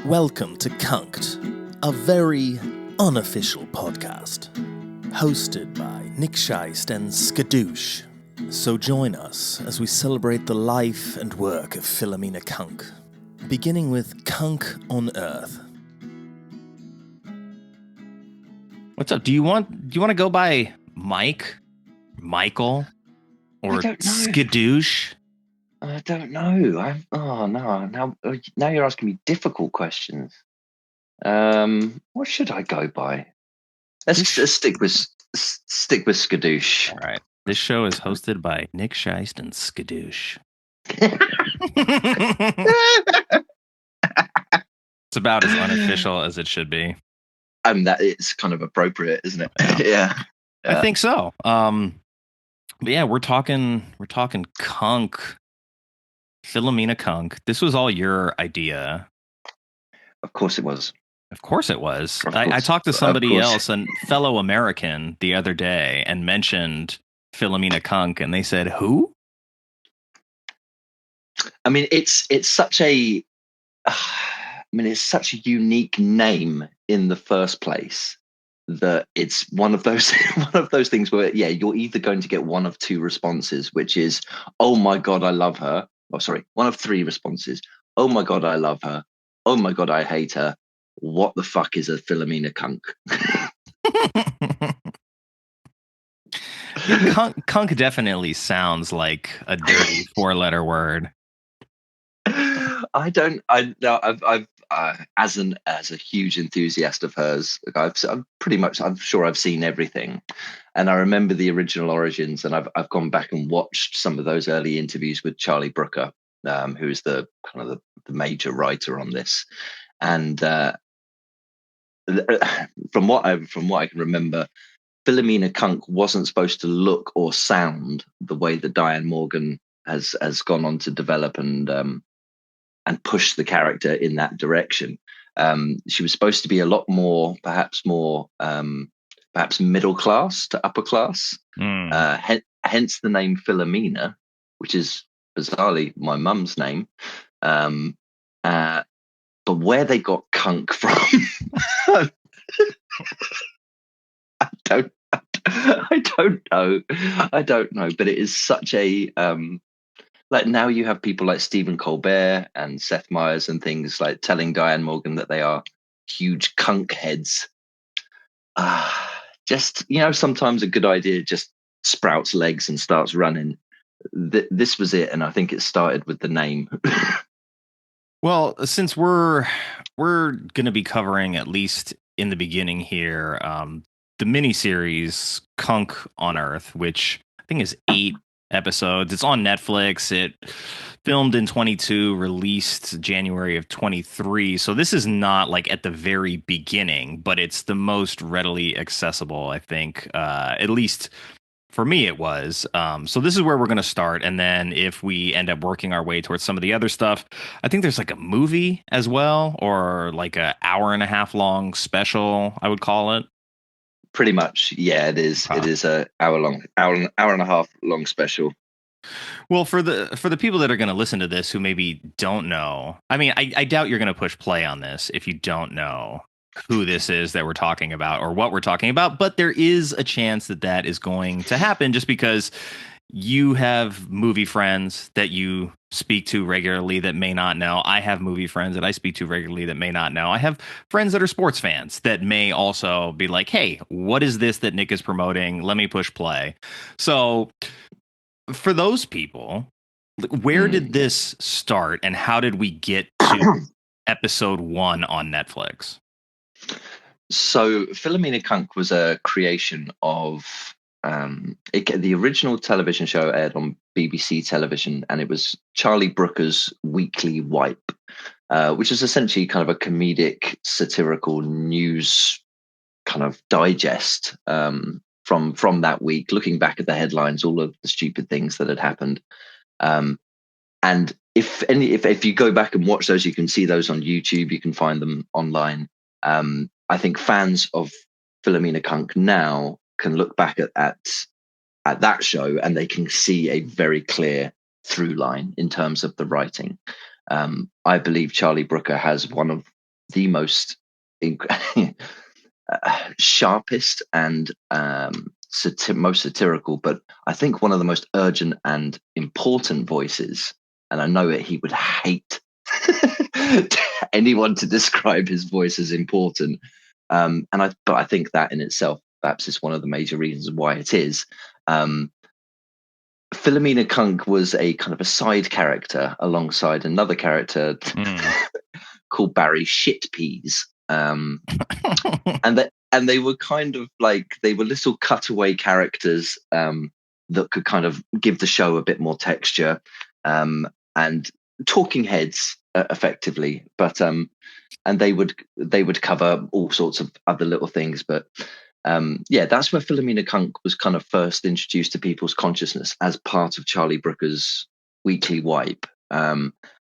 Welcome to Cunk'd, a very unofficial podcast, hosted by Nick Sheist and Skadooosch. So join us as we celebrate the life and work of Philomena Cunk, beginning with Cunk on Earth. What's up? Do you want to go by Mike, Michael, or Skadooosch? I don't know. Now you're asking me difficult questions. What should I go by? Let's stick with Skadooosch. All right. This show is hosted by Nick Sheist and Skadooosch. It's about as unofficial as it should be. That it's kind of appropriate, isn't it? Yeah. I think so. But yeah, we're talking Cunk. Philomena Cunk. This was all your idea. Of course it was. I talked to somebody else, a fellow American, the other day, and mentioned Philomena Cunk, and they said, "Who?" I mean, it's such a unique name in the first place that it's one of those things where you're either going to get one of two responses, which is, "Oh my God, I love her." Oh, sorry, one of three responses. "Oh my God, I love her." "Oh my God, I hate her." What the fuck is a Philomena Cunk? Cunk definitely sounds like a dirty four-letter word. I've as a huge enthusiast of hers, I'm sure I've seen everything, and I remember the original origins, and I've gone back and watched some of those early interviews with Charlie Brooker, who is the kind of the major writer on this, and from what I can remember, Philomena Cunk wasn't supposed to look or sound the way that Diane Morgan has gone on to develop and push the character in that direction. She was supposed to be a lot more, perhaps middle class to upper class. Hence the name Philomena, which is bizarrely my mum's name. But where they got Cunk from, I don't know. But it is such a like, now you have people like Stephen Colbert and Seth Meyers and things like telling Diane Morgan that they are huge Cunk heads. Just, sometimes a good idea just sprouts legs and starts running. This was it, and I think it started with the name. Well, since we're going to be covering, at least in the beginning here, the miniseries Cunk on Earth, which I think is 8 episodes. It's on Netflix. It filmed in 22, released January of 23. So this is not like at the very beginning, but it's the most readily accessible, I think, at least for me it was. So this is where we're going to start. And then if we end up working our way towards some of the other stuff, I think there's like a movie as well, or like an hour-and-a-half long special, I would call it. Pretty much, yeah, it is. It is a hour and a half long special. Well, for the people that are going to listen to this who maybe don't know, I mean, I doubt you're going to push play on this if you don't know who this is that we're talking about or what we're talking about. But there is a chance that is going to happen, just because you have movie friends that you speak to regularly that may not know. I have movie friends that I speak to regularly that may not know. I have friends that are sports fans that may also be like, "Hey, what is this that Nick is promoting? Let me push play." So for those people, where did this start, and how did we get to episode 1 on Netflix? So Philomena Cunk was a creation of the original television show aired on BBC television, and it was Charlie Brooker's Weekly Wipe, which is essentially kind of a comedic, satirical news kind of digest from that week, looking back at the headlines, all of the stupid things that had happened. And if you go back and watch those, you can see those on YouTube. You can find them online. I think fans of Philomena Cunk now can look back at that show, and they can see a very clear through line in terms of the writing. I believe Charlie Brooker has one of the most sharpest and most satirical, but I think one of the most urgent and important voices. And I know that he would hate anyone to describe his voice as important. But I think that in itself perhaps is one of the major reasons why it is. Philomena Cunk was a kind of a side character alongside another character called Barry Shitpeas. And they were kind of like, they were little cutaway characters that could kind of give the show a bit more texture, and talking heads effectively. But and they would cover all sorts of other little things. But that's where Philomena Cunk was kind of first introduced to people's consciousness as part of Charlie Brooker's Weekly Wipe.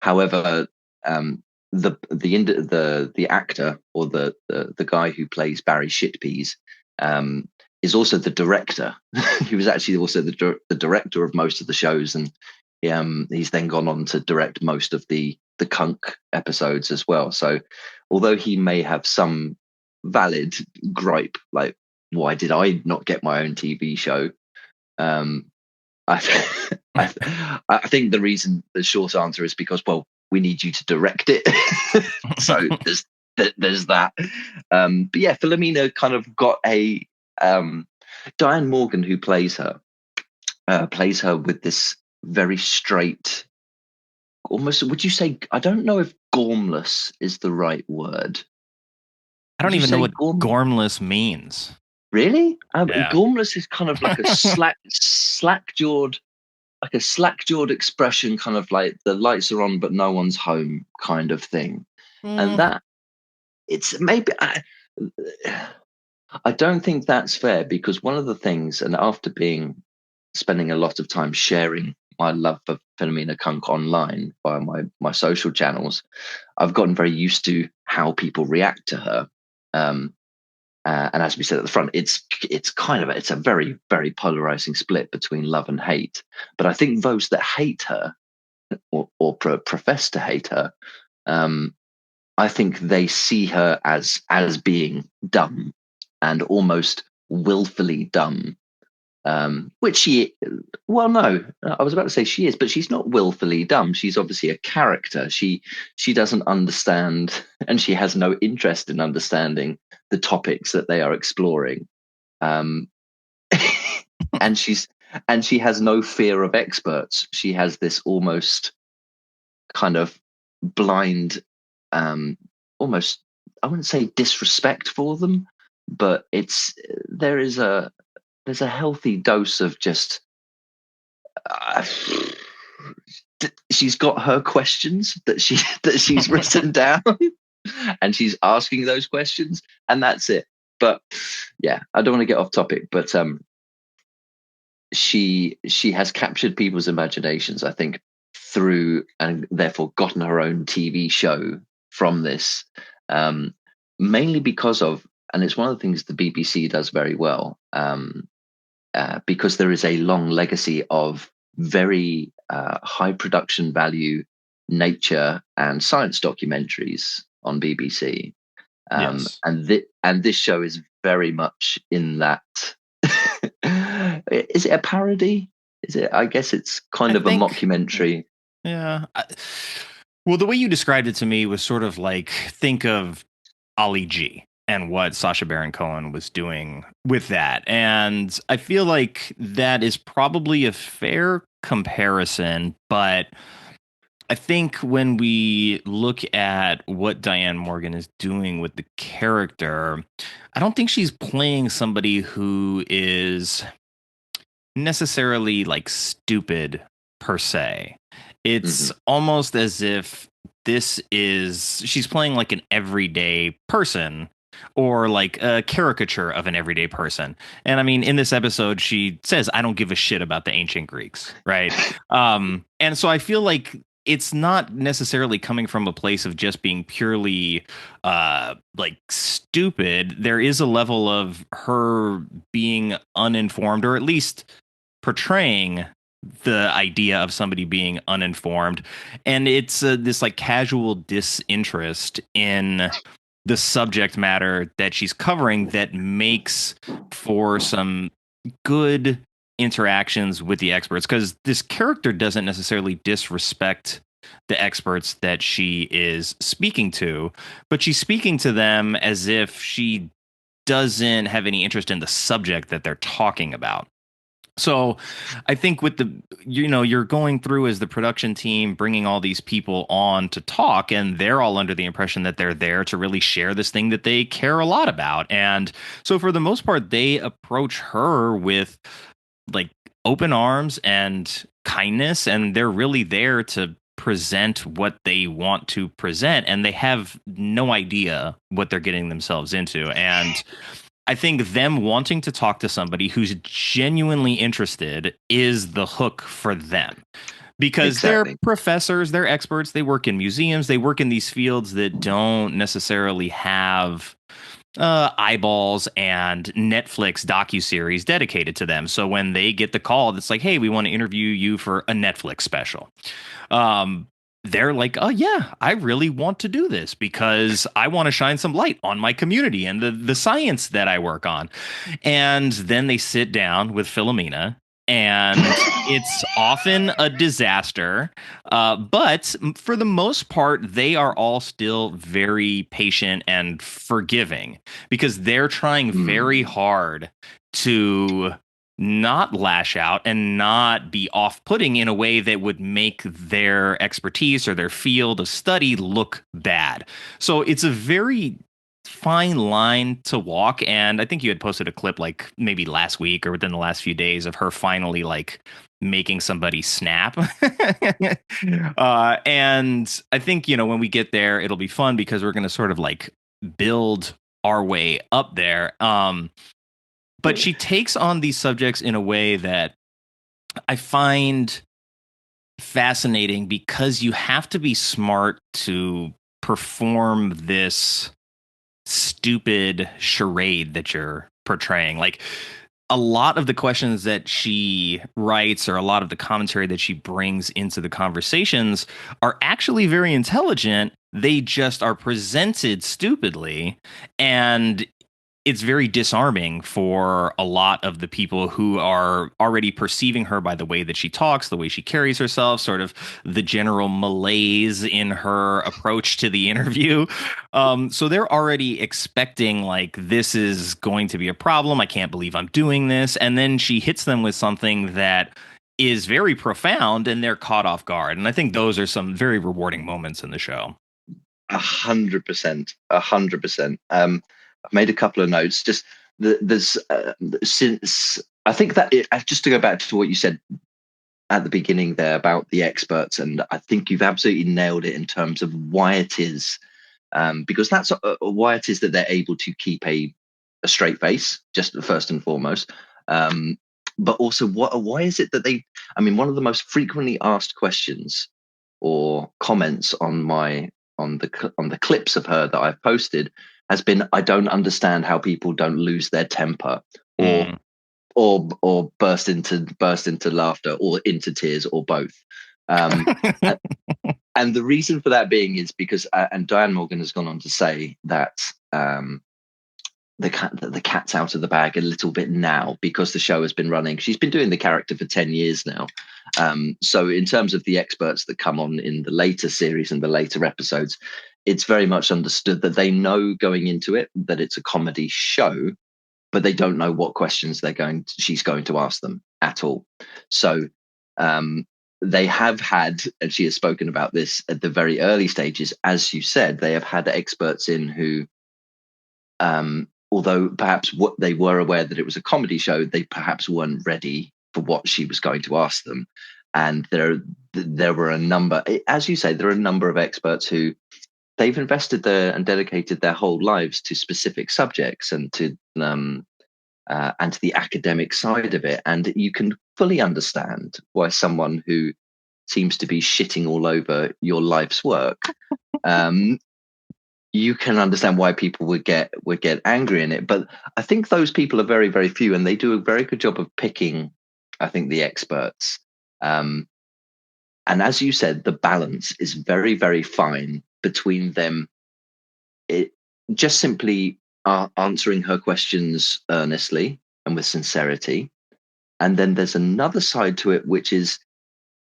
However, the actor, or the guy who plays Barry Shitpeas, is also the director. He was actually also the director of most of the shows, and he's then gone on to direct most of the Cunk'd episodes as well. So although he may have some valid gripe, like, why did I not get my own TV show? I think the short answer is because, well, we need you to direct it. So there's that. But yeah, Philomena kind of got a Diane Morgan, who plays her with this very straight, almost, would you say, I don't know if gormless is the right word. I don't even know what gormless means. Really? Gormless is kind of like a slack-jawed, like a slack-jawed expression, kind of like the lights are on but no one's home kind of thing. And that, it's maybe, I don't think that's fair, because one of the things, and after spending a lot of time sharing my love for Philomena Cunk online via my social channels, I've gotten very used to how people react to her. And as we said at the front, it's a very, very polarizing split between love and hate. But I think those that hate her, or profess to hate her, I think they see her as being dumb, and almost willfully dumb. Which no, I was about to say she is, but she's not willfully dumb. She's obviously a character. She doesn't understand, and she has no interest in understanding the topics that they are exploring. And she has no fear of experts. She has this almost kind of blind, almost, I wouldn't say disrespect for them, but there's a healthy dose of just she's got her questions that she's written down, and she's asking those questions, and that's it. But yeah, I don't want to get off topic, but she has captured people's imaginations, I think, through, and therefore gotten her own TV show from this, mainly because of, and it's one of the things the BBC does very well, because there is a long legacy of very high production value nature and science documentaries on BBC. Yes. And this show is very much in that. Is it a parody? Is it? I guess it's kind of a mockumentary. Yeah. Well, the way you described it to me was sort of like, think of Ali G and what Sacha Baron Cohen was doing with that. And I feel like that is probably a fair comparison, but I think when we look at what Diane Morgan is doing with the character, I don't think she's playing somebody who is necessarily like stupid per se. It's almost as if she's playing like an everyday person, or like a caricature of an everyday person. And I mean, in this episode, she says, I don't give a shit about the ancient Greeks. Right. And so I feel like it's not necessarily coming from a place of just being purely like stupid. There is a level of her being uninformed, or at least portraying the idea of somebody being uninformed, and it's this like casual disinterest in the subject matter that she's covering that makes for some good interactions with the experts, because this character doesn't necessarily disrespect the experts that she is speaking to, but she's speaking to them as if she doesn't have any interest in the subject that they're talking about. So I think with the, you're going through as the production team, bringing all these people on to talk, and they're all under the impression that they're there to really share this thing that they care a lot about. And so for the most part, they approach her with like open arms and kindness, and they're really there to present what they want to present, and they have no idea what they're getting themselves into. And I think them wanting to talk to somebody who's genuinely interested is the hook for them, because they're professors, they're experts, they work in museums, they work in these fields that don't necessarily have eyeballs and Netflix docuseries dedicated to them. So when they get the call that's like, hey, we want to interview you for a Netflix special, they're like, oh yeah, I really want to do this because I want to shine some light on my community and the science that I work on. And then they sit down with Philomena, and it's often a disaster. But for the most part, they are all still very patient and forgiving, because they're trying very hard to not lash out and not be off-putting in a way that would make their expertise or their field of study look bad. So it's a very fine line to walk. And I think you had posted a clip like maybe last week or within the last few days of her finally like making somebody snap. And I think, when we get there, it'll be fun because we're going to sort of like build our way up there. But she takes on these subjects in a way that I find fascinating, because you have to be smart to perform this stupid charade that you're portraying. Like, a lot of the questions that she writes or a lot of the commentary that she brings into the conversations are actually very intelligent. They just are presented stupidly, and it's very disarming for a lot of the people who are already perceiving her by the way that she talks, the way she carries herself, sort of the general malaise in her approach to the interview. So they're already expecting like, this is going to be a problem. I can't believe I'm doing this. And then she hits them with something that is very profound, and they're caught off guard. And I think those are some very rewarding moments in the show. 100%. 100%. I've made a couple of notes. Just there's since I think that just to go back to what you said at the beginning there about the experts, and I think you've absolutely nailed it in terms of why it is, because that's why it is that they're able to keep a straight face, just first and foremost. But also, why is it that they? I mean, one of the most frequently asked questions or comments on the clips of her that I've posted has been, I don't understand how people don't lose their temper or burst into laughter or into tears or both. And the reason for that being is because, and Diane Morgan has gone on to say that the cat's out of the bag a little bit now because the show has been running. She's been doing the character for 10 years now. So in terms of the experts that come on in the later series and the later episodes, it's very much understood that they know going into it that it's a comedy show, but they don't know what questions she's going to ask them at all. So they have had, and she has spoken about this at the very early stages, as you said, they have had experts in who, although perhaps what they were aware that it was a comedy show, they perhaps weren't ready for what she was going to ask them. And there were a number, as you say, there are a number of experts who they've invested and dedicated their whole lives to specific subjects and to the academic side of it. And you can fully understand why someone who seems to be shitting all over your life's work, you can understand why people would get angry in it. But I think those people are very, very few, and they do a very good job of picking, I think, the experts And as you said, the balance is very, very fine between them. It just simply answering her questions earnestly and with sincerity. And then there's another side to it, which is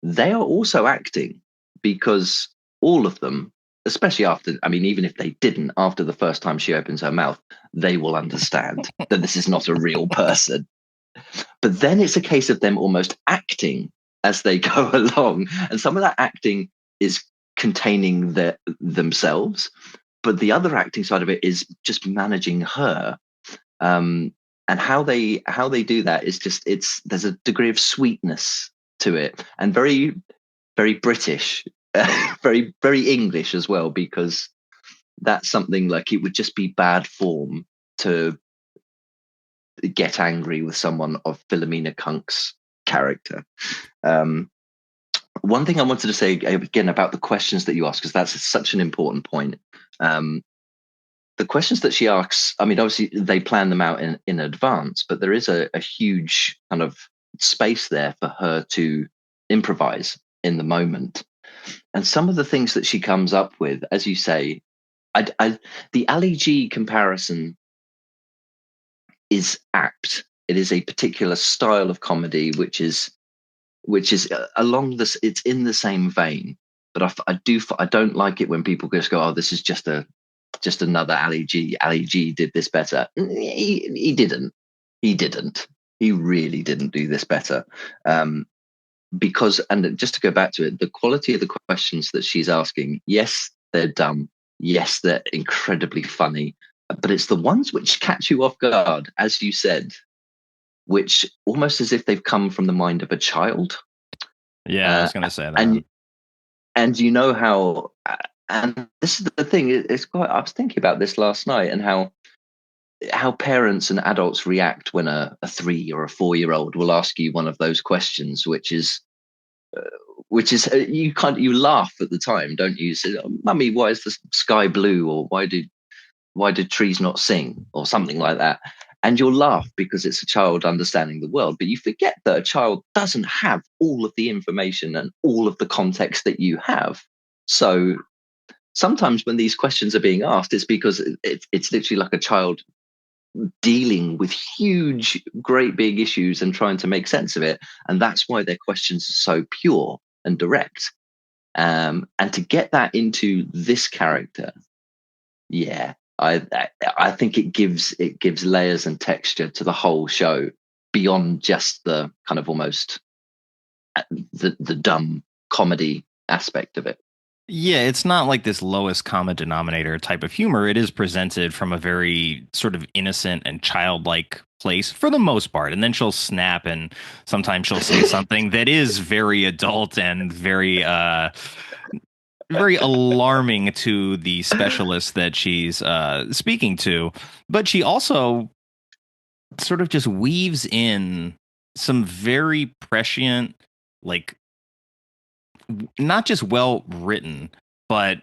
they are also acting, because all of them, especially even if they didn't, after the first time she opens her mouth, they will understand that this is not a real person. But then it's a case of them almost acting as they go along. And some of that acting is containing themselves, but the other acting side of it is just managing her. And how they do that is just, there's a degree of sweetness to it, and very, very British, very, very English as well, because that's something like it would just be bad form to get angry with someone of Philomena Cunk's character. One thing I wanted to say again about the questions that you ask, because that's such an important point. The questions that she asks, obviously they plan them out in advance, but there is a huge kind of space there for her to improvise in the moment. And some of the things that she comes up with, as you say, the Ali G comparison is apt. It is a particular style of comedy, which is along this. It's in the same vein, but I don't like it when people just go, "Oh, this is just another Ali G. Ali G did this better." He didn't. He really didn't do this better. Because, and just to go back to it, the quality of the questions that she's asking, yes, they're dumb. Yes, they're incredibly funny. But it's the ones which catch you off guard, as you said, which almost as if they've come from the mind of a child. Yeah, I was going to say that. And you know how, and this is the thing, I was thinking about this last night, and how parents and adults react when a 3 or a 4-year-old will ask you one of those questions, which is you laugh at the time, don't you? You say, "Mummy, why is the sky blue?" Or why did trees not sing?" Or something like that. And you'll laugh because it's a child understanding the world, but you forget that a child doesn't have all of the information and all of the context that you have. So sometimes when these questions are being asked, it's because it's literally like a child dealing with huge, great big issues and trying to make sense of it. And that's why their questions are so pure and direct. And to get that into this character, yeah, I think it gives layers and texture to the whole show beyond just the kind of almost the dumb comedy aspect of it. Yeah, it's not like this lowest common denominator type of humor. It is presented from a very sort of innocent and childlike place for the most part. And then she'll snap, and sometimes she'll say something that is very adult and very very alarming to the specialist that she's speaking to. But she also sort of just weaves in some very prescient, like, not just well written, but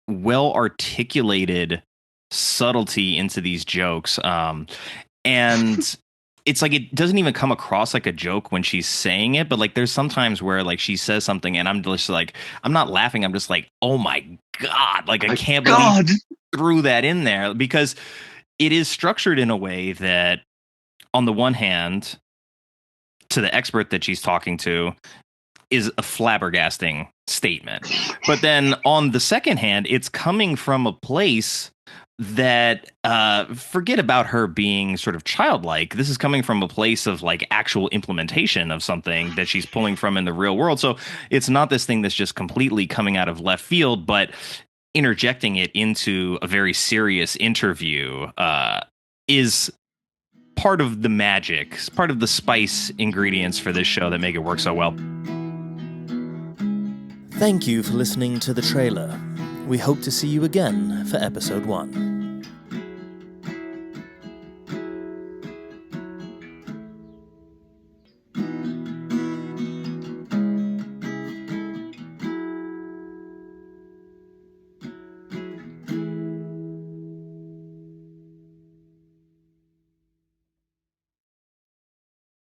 well articulated subtlety into these jokes. And it's like, it doesn't even come across like a joke when she's saying it, but like there's sometimes where like she says something and I'm just like, I'm not laughing. I'm just like, oh my God, like I can't believe she threw that in there, because it is structured in a way that on the one hand, to the expert that she's talking to, is a flabbergasting statement. But then on the second hand, it's coming from a place that forget about her being sort of childlike. This is coming from a place of like actual implementation of something that she's pulling from in the real world. So it's not this thing that's just completely coming out of left field, but interjecting it into a very serious interview is part of the magic, part of the spice ingredients for this show that make it work so well. Thank you for listening to the trailer. We hope to see you again for episode 1.